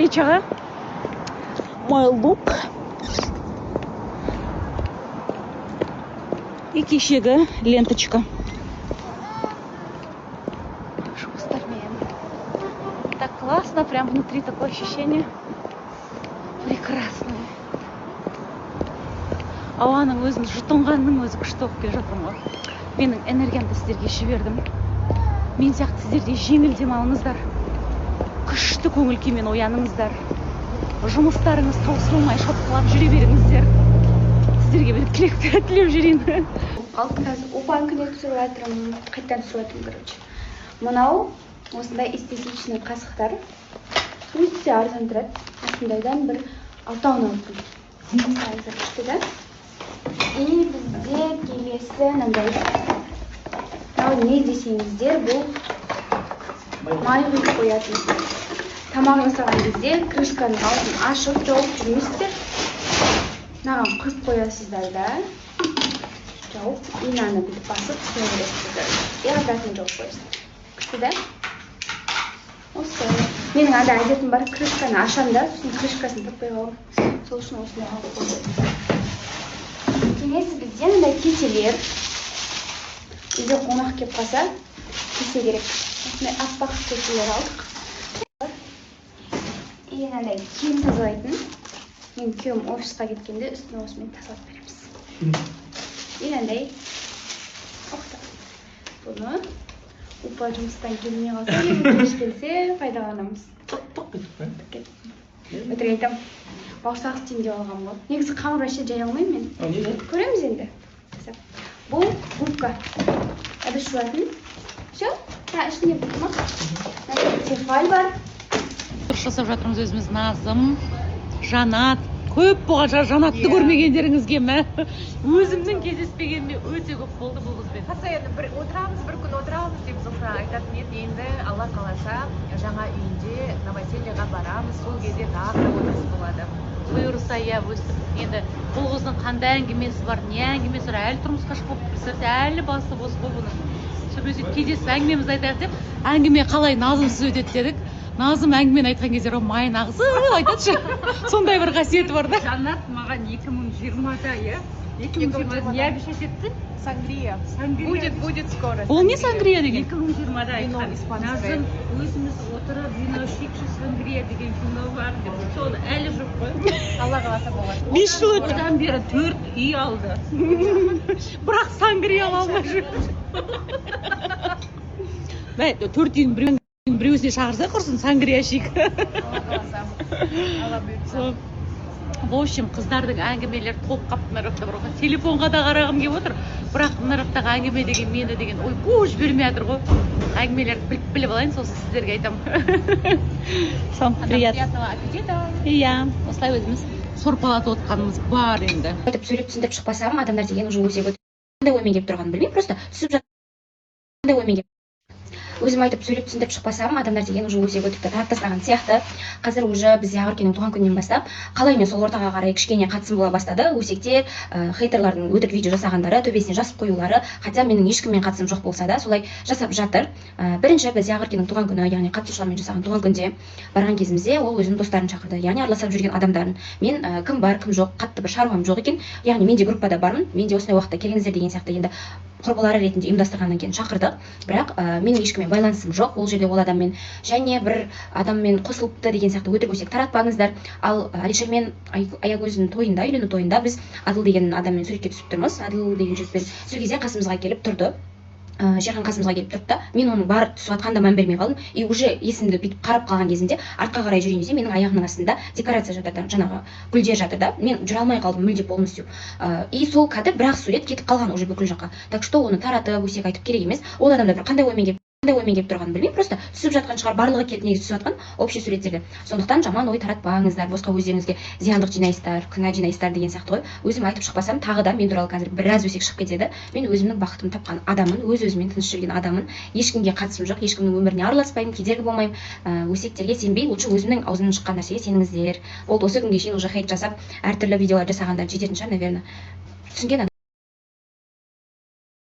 встречаға. Мой лук. И кешегі ленточка. Так классно, прям внутри такое ощущение прекрасное. Ауаның өзін жұтынғанның өзі күшті болып келе жатырмын ғой. Менің энергиямды сіздерге жібердім. Мен сияқты сіздер де жеңіл демалыңыздар. Күшті көңіл күймен ояныңыздар. Жұмыстарыңыз таусылмай шапқылап жүре беріңіздер. Сіздерге бір тілектер тілеп жүрейін. Қазір опан күнек түсіріп жатырмын, қайттан түсіріп жатырмын, короче. Мынау осындай эстетичный қасықтар. Өте арзан тұрады. Осындайдан бір 6-ын алдым. Сайзы күшті да. И бізде келесі мынандай. Мынау не десеңіздер, бұл май құйып қоятын. Тамақ жасаған кезде крышканың аузын ашып жауып жүрмейсіздер. Мынаған құйып қоясыздар да. Жауып, инаны бүйтіп басып түсіне бересіздер. И обратно жауып қоясыздар. Күшті да? Осы. Менің анда әдетім бар, крышканы ашам да, сосын крышкасын таппай қалам. Сол үшін осыны алып қойдым. Келесі бізде мындай кеселер. Үйде қонақ келіп қалса, кесе керек. Осындай аппақ кеселер алдық. И мынандай киім тазалайтын. Мен күйеуім офисқа кеткенде үстіне осымен тазалап береміз. И мынандай бұны упа жұмыстан келмей қалса, кеш келсе пайдаланамыз. Тоқ кетіп Өтірік айтам, бауырсақ істейін деп алғам ғой. Негізі қамыр вообще жай алмаймын мен. Көреміз енді. Бұл губка. Әдіс жуатын. Все? Ішіне бұтмақ. Тефаль бар. Жасап жатырмыз өзіміз Назым, Жанат. Көп болғанша Жанатты көрмегендеріңізге ме? Өзімнің кездеспегеніме өте көп болды бұл қызбен. Постоянно отырамыз, бір күн отырамыз деп Зухра айтатын еді. Енді Алла қаласа жаңа үйінде новосельеға барамыз, сол кезде тағы да отырыс болады. Бұйырса, иә, өстіп. Енді бұл қыздың қандай әңгімесі бар, не әңгімесі бар, әлі тұрмысқа шығып бірсәрте әлі басы бос қой бұның. Сөйтіп кездесіп әңгімемізді айтайық деп, әңгіме қалай Назымсыз өтеді дедік. Назым әңгімені айтқан кезде майын ағызып айтатшы. Сондай бір қасиеті бар да. Жанат маған 2020-да, иә? 2020-да не обещать етті? Сангрия. Будет скоро. Бұл не сангрия деген? 2020-да айтқан. Назым өзіміз отырып вино ішейікші сангрия деген кино бар деп. Сол әлі жоқ қой. Алла қаласа болады. 5 жыл өтті. Одан бері 4 үй алды. Бірақ сангрия ала алмай жүр. 4 үйдің біреусіне шақырса құрсын сангрия ішейік. Алла бұйыртса. В общем, қыздардың әңгімелері топ қап мына жақта бір телефонға да қарағым келіп отыр. Бірақ мына жақтағы әңгіме деген мені деген ой көш бермей жатыр ғой. Әңгімелерді біліп алайын, сосын сіздерге айтамын. Приятного аппетита. Иә, осылай өзіміз сорпалатып отқанымыз бар енді. Айтып сөйлеп түсіндіріп шықпасам, адамдар деген уже өсек өтіп. Қандай оймен келіп тұрғанын білмеймін, просто түсіп жатыр. Қандай оймен келіп өзім айтып сөйлеп түсіндіріп шықпасам, адамдар деген уже өсек өтіп тарап тастаған сияқты. Қазір уже біз Ағыркенің туған күнінен бастап, қалай мен сол ортаға қарай кішкене қатысым бола бастады. Өсектер, хейтерлардың өтірік видео жасағандары, төбесіне жазып қоюлары, хотя менің ешкіммен қатысым жоқ болса да, солай жасап жатыр. Бірінші біз Ағыркенің туған күні, яғни қатысушылармен жасаған туған күнде барған кезімізде ол өзінің достарын шақырды, яғни араласып жүрген адамдарын. Мен кім бар, кім жоқ, қатты бір шаруам жоқ екен. Яғни мен де группада бармын, мен де осындай уақытта келіңіздер деген сияқты енді құрбылары ретінде ұйымдастырғаннан кейін шақырдық. Бірақ менің ешкіммен байланысым жоқ ол жерде ол адаммен. Және бір адаммен қосылыпты деген сияқты өтірік өсек таратпаңыздар. Ал Алишермен Аягөздің тойында, үйлену тойында біз Адыл деген адаммен суретке түсіп тұрмыз. Адыл деген жігітпен сол кезде қасымызға келіп тұрды. Жерхан қасымызға келіп тұрды да, мен оның бар түсіп жатқанда мән бермей қалдым. И уже есімді бүйтіп қарап қалған кезінде артқа қарай жүрейін десе, менің аяғымның астында декорация жатыр, жаңағы гүлдер жатыр да. Мен жүре алмай қалдым мүлде полностью. И сол кадр бірақ сурет кетіп қалған уже бүкіл жаққа. Так что оны таратып өсек айтып керек емес. Ол адамдар бір қандай оймен келіп тұрғанын білмеймін, просто түсіп жатқан шығар, барлығы келіп негізі түсіп жатқан общий суреттерде. Сондықтан жаман ой таратпаңыздар, босқа өздеріңізге зияндық жинайсыздар, күнә жинайсыздар деген сияқты ғой. Өзім айтып шықпасам, тағы да мен туралы қазір біраз өсек шығып кетеді. Мен өзімнің бақытымды тапқан адамын, өз-өзімен тыныш жүрген адамын, ешкімге қатысым жоқ, ешкімнің өміріне араласпаймын, кедергі болмаймын. Өсектерге сенбей, лучше өзімнің аузымнан шыққан нәрсеге сеніңіздер. Болды, осы күнге шейін уже хейт жасап, әртүрлі видеолар жасағандар жететін шығар, наверное. Түсінген